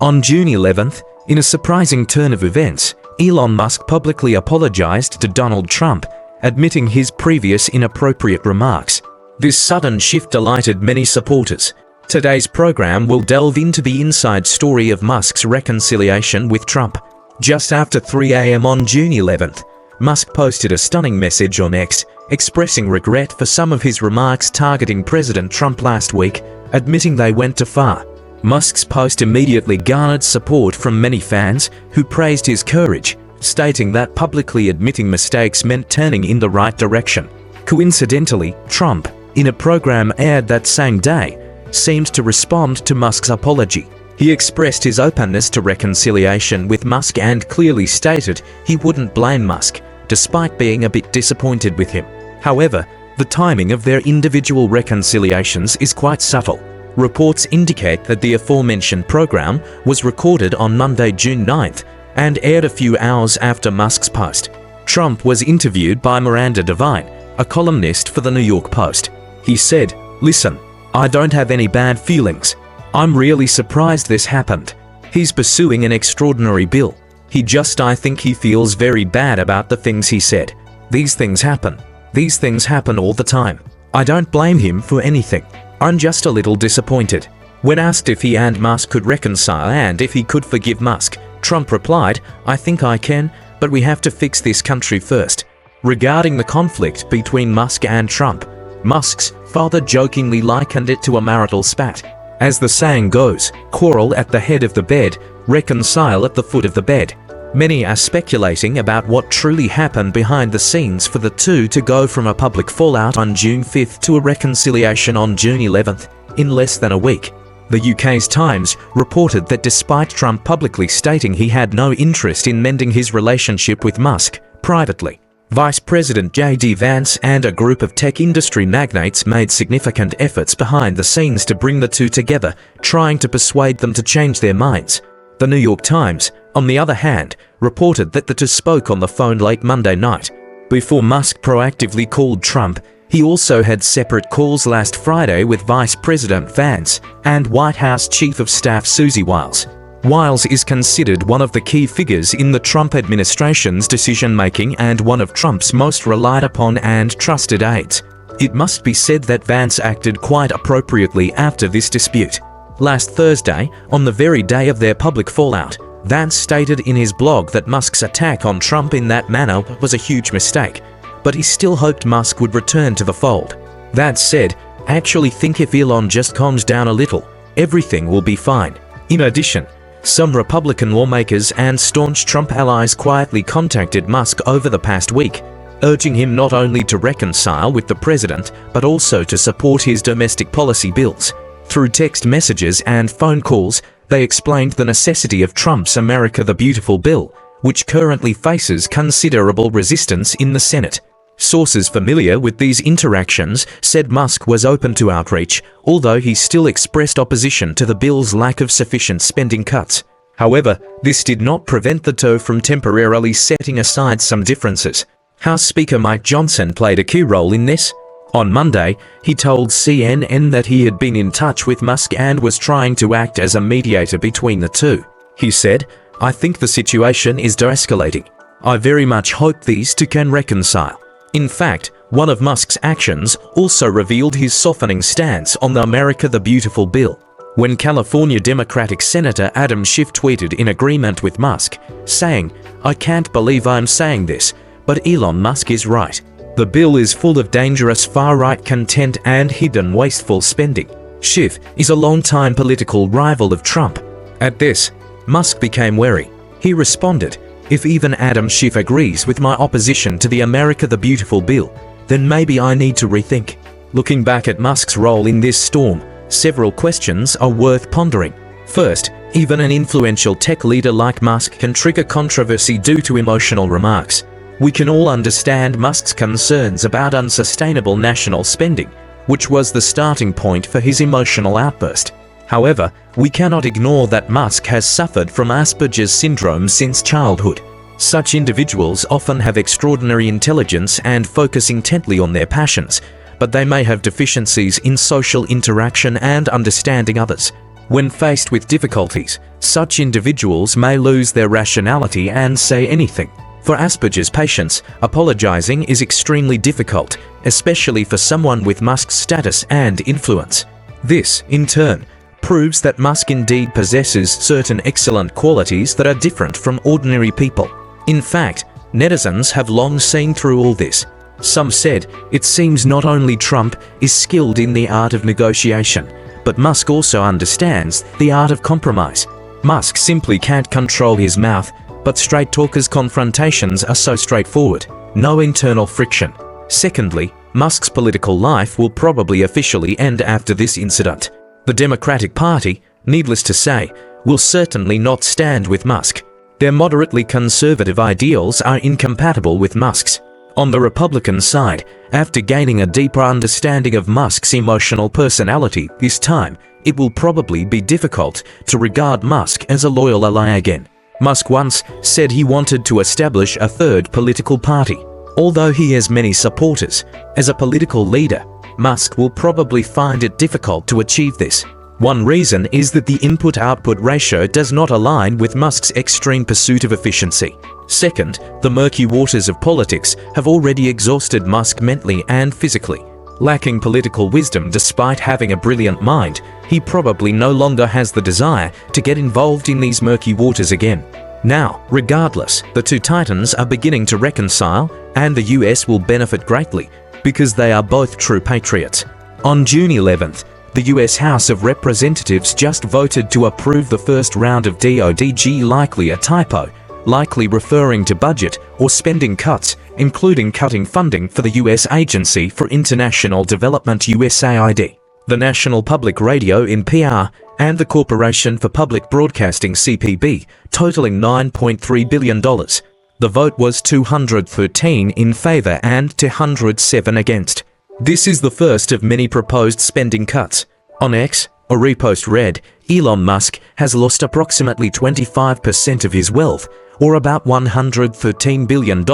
On June 11th, in a surprising turn of events, Elon Musk publicly apologized to Donald Trump, admitting his previous inappropriate remarks. This sudden shift delighted many supporters. Today's program will delve into the inside story of Musk's reconciliation with Trump. Just after 3 a.m. on June 11th, Musk posted a stunning message on X, expressing regret for some of his remarks targeting President Trump last week, admitting they went too far. Musk's post immediately garnered support from many fans, who praised his courage, stating that publicly admitting mistakes meant turning in the right direction. Coincidentally, Trump, in a program aired that same day, seemed to respond to Musk's apology. He expressed his openness to reconciliation with Musk and clearly stated he wouldn't blame Musk, despite being a bit disappointed with him. However, the timing of their individual reconciliations is quite subtle. Reports indicate that the aforementioned program was recorded on Monday, June 9th, and aired a few hours after Musk's post. Trump was interviewed by Miranda Devine, a columnist for the New York Post. He said, "Listen, I don't have any bad feelings. I'm really surprised this happened. He's pursuing an extraordinary bill. I think he feels very bad about the things he said. These things happen. These things happen all the time. I don't blame him for anything. I'm just a little disappointed." When asked if he and Musk could reconcile and if he could forgive Musk, Trump replied, "I think I can, but we have to fix this country first." Regarding the conflict between Musk and Trump, Musk's father jokingly likened it to a marital spat. As the saying goes, quarrel at the head of the bed, reconcile at the foot of the bed. Many are speculating about what truly happened behind the scenes for the two to go from a public fallout on June 5th to a reconciliation on June 11th, in less than a week. The UK's Times reported that despite Trump publicly stating he had no interest in mending his relationship with Musk, privately, Vice President J.D. Vance and a group of tech industry magnates made significant efforts behind the scenes to bring the two together, trying to persuade them to change their minds. The New York Times, on the other hand, reported that the two spoke on the phone late Monday night. Before Musk proactively called Trump, he also had separate calls last Friday with Vice President Vance and White House Chief of Staff Susie Wiles. Wiles is considered one of the key figures in the Trump administration's decision-making and one of Trump's most relied upon and trusted aides. It must be said that Vance acted quite appropriately after this dispute. Last Thursday, on the very day of their public fallout, Vance stated in his blog that Musk's attack on Trump in that manner was a huge mistake, but he still hoped Musk would return to the fold. Vance said, "I actually think if Elon just calms down a little, everything will be fine." In addition, some Republican lawmakers and staunch Trump allies quietly contacted Musk over the past week, urging him not only to reconcile with the president, but also to support his domestic policy bills. Through text messages and phone calls, they explained the necessity of Trump's America the Beautiful bill, which currently faces considerable resistance in the Senate. Sources familiar with these interactions said Musk was open to outreach, although he still expressed opposition to the bill's lack of sufficient spending cuts. However, this did not prevent the two from temporarily setting aside some differences. House Speaker Mike Johnson played a key role in this. On Monday, he told CNN that he had been in touch with Musk and was trying to act as a mediator between the two. He said, "I think the situation is de-escalating. I very much hope these two can reconcile." In fact, one of Musk's actions also revealed his softening stance on the America the Beautiful bill. When California Democratic Senator Adam Schiff tweeted in agreement with Musk, saying, "I can't believe I'm saying this, but Elon Musk is right. The bill is full of dangerous far-right content and hidden wasteful spending." Schiff is a longtime political rival of Trump. At this, Musk became wary. He responded, "If even Adam Schiff agrees with my opposition to the America the Beautiful bill, then maybe I need to rethink." Looking back at Musk's role in this storm, several questions are worth pondering. First, even an influential tech leader like Musk can trigger controversy due to emotional remarks. We can all understand Musk's concerns about unsustainable national spending, which was the starting point for his emotional outburst. However, we cannot ignore that Musk has suffered from Asperger's syndrome since childhood. Such individuals often have extraordinary intelligence and focus intently on their passions, but they may have deficiencies in social interaction and understanding others. When faced with difficulties, such individuals may lose their rationality and say anything. For Asperger's patients, apologizing is extremely difficult, especially for someone with Musk's status and influence. This, in turn, proves that Musk indeed possesses certain excellent qualities that are different from ordinary people. In fact, netizens have long seen through all this. Some said, it seems not only Trump is skilled in the art of negotiation, but Musk also understands the art of compromise. Musk simply can't control his mouth, but straight talkers' confrontations are so straightforward, no internal friction. Secondly, Musk's political life will probably officially end after this incident. The Democratic Party, needless to say, will certainly not stand with Musk. Their moderately conservative ideals are incompatible with Musk's. On the Republican side, after gaining a deeper understanding of Musk's emotional personality this time, it will probably be difficult to regard Musk as a loyal ally again. Musk once said he wanted to establish a third political party. Although he has many supporters, as a political leader, Musk will probably find it difficult to achieve this. One reason is that the input-output ratio does not align with Musk's extreme pursuit of efficiency. Second, the murky waters of politics have already exhausted Musk mentally and physically. Lacking political wisdom despite having a brilliant mind, he probably no longer has the desire to get involved in these murky waters again. Now, regardless, the two titans are beginning to reconcile, and the US will benefit greatly because they are both true patriots. On June 11th, the US House of Representatives just voted to approve the first round of DODG, likely a typo, likely referring to budget or spending cuts, including cutting funding for the US Agency for International Development USAID, the National Public Radio in PR, and the Corporation for Public Broadcasting CPB, totaling $9.3 billion. The vote was 213 in favor and 207 against. This is the first of many proposed spending cuts. On X, a repost read, Elon Musk has lost approximately 25% of his wealth, or about $113 billion,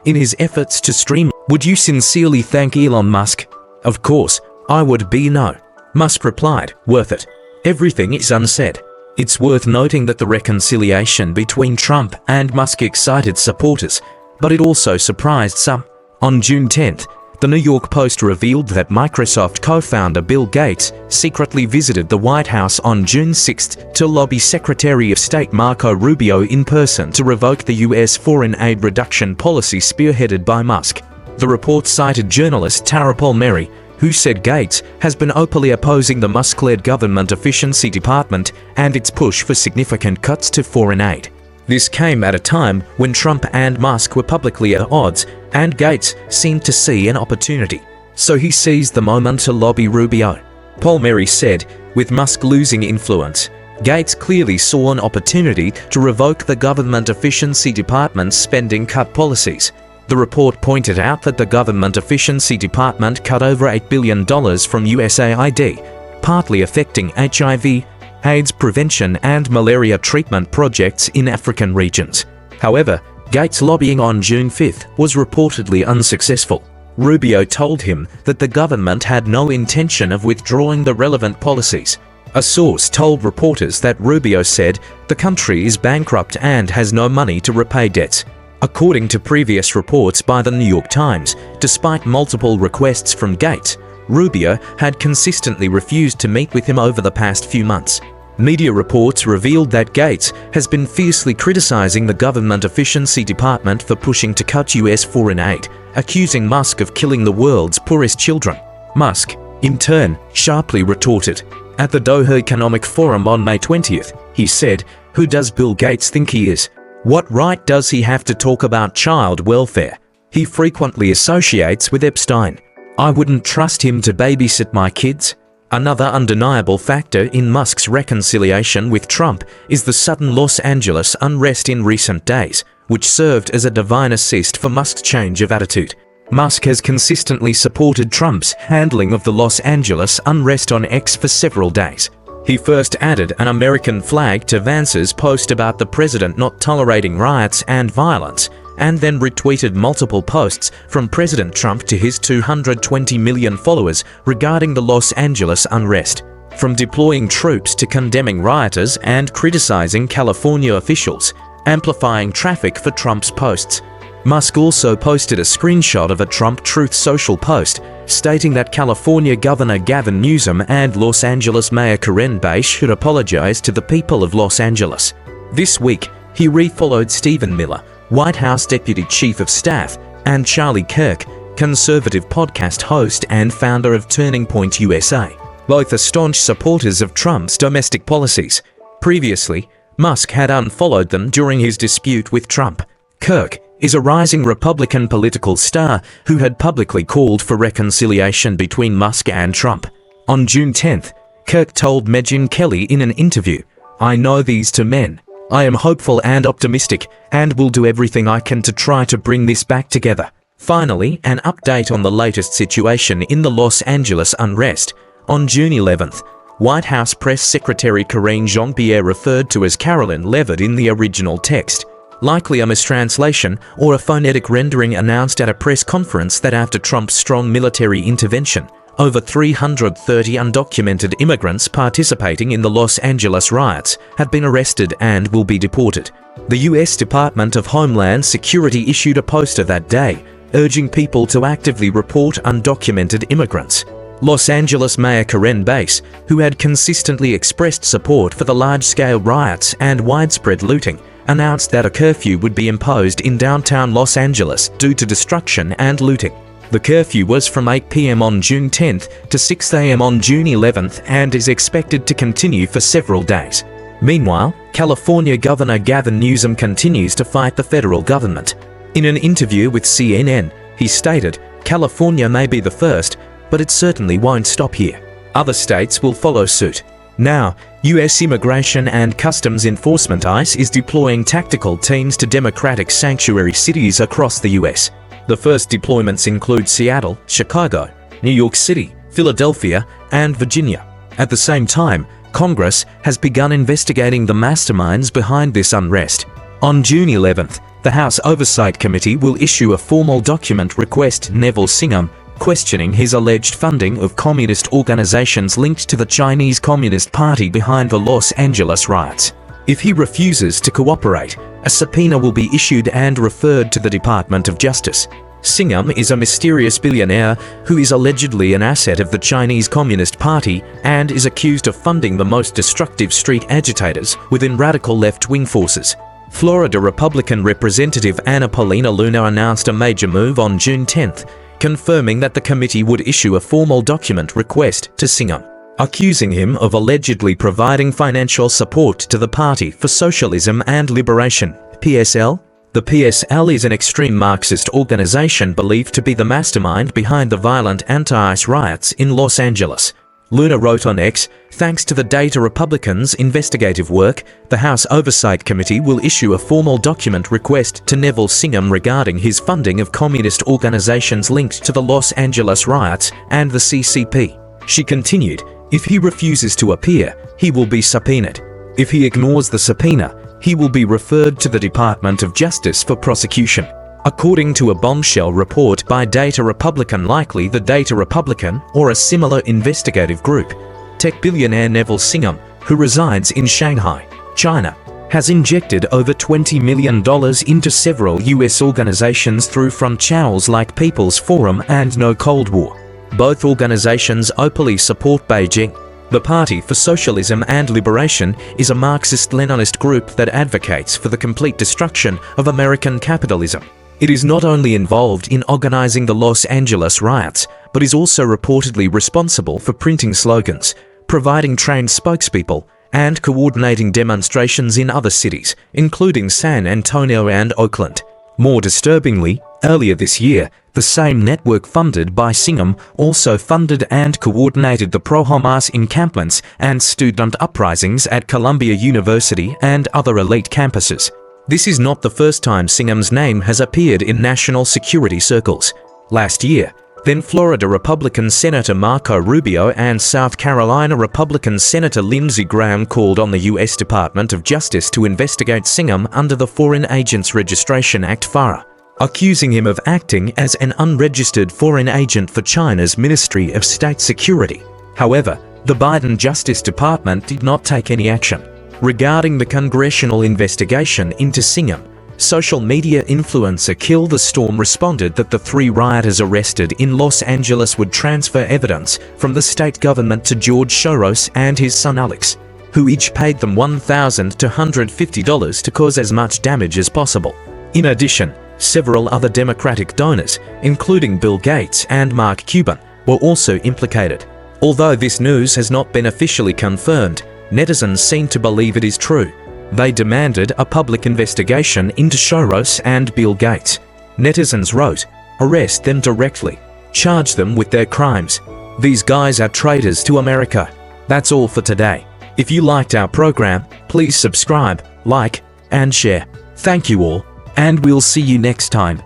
in his efforts to stream. Would you sincerely thank Elon Musk? Of course, I would be no. Musk replied, worth it. Everything is unsaid. It's worth noting that the reconciliation between Trump and Musk excited supporters, but it also surprised some. On June 10th, the New York Post revealed that Microsoft co-founder Bill Gates secretly visited the White House on June 6th to lobby Secretary of State Marco Rubio in person to revoke the U.S. foreign aid reduction policy spearheaded by Musk. The report cited journalist Tara Palmieri, who said Gates has been openly opposing the Musk-led Government Efficiency Department and its push for significant cuts to foreign aid. This came at a time when Trump and Musk were publicly at odds, and Gates seemed to see an opportunity. So he seized the moment to lobby Rubio. Palmieri said, with Musk losing influence, Gates clearly saw an opportunity to revoke the Government Efficiency Department's spending cut policies. The report pointed out that the Government Efficiency Department cut over $8 billion from USAID, partly affecting HIV, AIDS prevention and malaria treatment projects in African regions. However, Gates' lobbying on June 5th was reportedly unsuccessful. Rubio told him that the government had no intention of withdrawing the relevant policies. A source told reporters that Rubio said the country is bankrupt and has no money to repay debts. According to previous reports by the New York Times, despite multiple requests from Gates, Rubio had consistently refused to meet with him over the past few months. Media reports revealed that Gates has been fiercely criticizing the Government Efficiency Department for pushing to cut US foreign aid, accusing Musk of killing the world's poorest children. Musk, in turn, sharply retorted. At the Doha Economic Forum on May 20th, he said, "Who does Bill Gates think he is? What right does he have to talk about child welfare? He frequently associates with Epstein. I wouldn't trust him to babysit my kids." Another undeniable factor in Musk's reconciliation with Trump is the sudden Los Angeles unrest in recent days, which served as a divine assist for Musk's change of attitude. Musk has consistently supported Trump's handling of the Los Angeles unrest on X for several days. He first added an American flag to Vance's post about the president not tolerating riots and violence, and then retweeted multiple posts from President Trump to his 220 million followers regarding the Los Angeles unrest. from deploying troops to condemning rioters and criticizing California officials, amplifying traffic for Trump's posts. Musk also posted a screenshot of a Trump Truth Social post stating that California Governor Gavin Newsom and Los Angeles Mayor Karen Bass should apologize to the people of Los Angeles. This week, he refollowed Stephen Miller, White House Deputy Chief of Staff, and Charlie Kirk, conservative podcast host and founder of Turning Point USA. Both are staunch supporters of Trump's domestic policies. Previously, Musk had unfollowed them during his dispute with Trump. Kirk is a rising Republican political star who had publicly called for reconciliation between Musk and Trump. On June 10th, Kirk told Megyn Kelly in an interview, "I know these two men. I am hopeful and optimistic and will do everything I can to try to bring this back together." Finally, an update on the latest situation in the Los Angeles unrest. On June 11th, White House Press Secretary Karine Jean-Pierre referred to as Carolyn Levitt in the original text. Likely a mistranslation or a phonetic rendering, announced at a press conference that after Trump's strong military intervention, over 330 undocumented immigrants participating in the Los Angeles riots have been arrested and will be deported. The U.S. Department of Homeland Security issued a poster that day, urging people to actively report undocumented immigrants. Los Angeles Mayor Karen Bass, who had consistently expressed support for the large-scale riots and widespread looting, announced that a curfew would be imposed in downtown Los Angeles due to destruction and looting. The curfew was from 8 p.m. on June 10th to 6 a.m. on June 11th and is expected to continue for several days. Meanwhile, California Governor Gavin Newsom continues to fight the federal government. In an interview with CNN, he stated, "California may be the first, but it certainly won't stop here. Other states will follow suit." Now, U.S. Immigration and Customs Enforcement ICE is deploying tactical teams to Democratic sanctuary cities across the U.S. The first deployments include Seattle, Chicago, New York City, Philadelphia, and Virginia. At the same time, Congress has begun investigating the masterminds behind this unrest. On June 11th, the House Oversight Committee will issue a formal document request Neville Singham, questioning his alleged funding of communist organizations linked to the Chinese Communist Party behind the Los Angeles riots. If he refuses to cooperate, a subpoena will be issued and referred to the Department of Justice. Singham is a mysterious billionaire who is allegedly an asset of the Chinese Communist Party and is accused of funding the most destructive street agitators within radical left-wing forces. Florida Republican Representative Anna Paulina Luna announced a major move on June 10th, confirming that the committee would issue a formal document request to Singham, accusing him of allegedly providing financial support to the Party for Socialism and Liberation, PSL. The PSL is an extreme Marxist organization believed to be the mastermind behind the violent anti-ICE riots in Los Angeles. Luna wrote on X, "Thanks to the Data Republicans' investigative work, the House Oversight Committee will issue a formal document request to Neville Singham regarding his funding of communist organizations linked to the Los Angeles riots and the CCP." She continued, "If he refuses to appear, he will be subpoenaed. If he ignores the subpoena, he will be referred to the Department of Justice for prosecution." According to a bombshell report by Data Republican, likely the Data Republican or a similar investigative group, tech billionaire Neville Singham, who resides in Shanghai, China, has injected over $20 million into several US organizations through front channels like People's Forum and No Cold War. Both organizations openly support Beijing. The Party for Socialism and Liberation is a Marxist-Leninist group that advocates for the complete destruction of American capitalism. It is not only involved in organizing the Los Angeles riots, but is also reportedly responsible for printing slogans, providing trained spokespeople, and coordinating demonstrations in other cities, including San Antonio and Oakland. More disturbingly, earlier this year, the same network funded by Singham also funded and coordinated the pro-Hamas encampments and student uprisings at Columbia University and other elite campuses. This is not the first time Singham's name has appeared in national security circles. Last year, then Florida Republican Senator Marco Rubio and South Carolina Republican Senator Lindsey Graham called on the U.S. Department of Justice to investigate Singham under the Foreign Agents Registration Act (FARA), accusing him of acting as an unregistered foreign agent for China's Ministry of State Security. However, The Biden Justice Department did not take any action. Regarding the congressional investigation into Singham, social media influencer Kill the Storm responded that the 3 rioters arrested in Los Angeles would transfer evidence from the state government to George Soros and his son Alex, who each paid them $1,000 to $150 to cause as much damage as possible. In addition, several other Democratic donors, including Bill Gates and Mark Cuban, were also implicated. Although this news has not been officially confirmed, netizens seem to believe it is true. They demanded a public investigation into Soros and Bill Gates. Netizens wrote, "Arrest them directly. Charge them with their crimes. These guys are traitors to America." That's all for today. If you liked our program, please subscribe, like, and share. Thank you all, and we'll see you next time.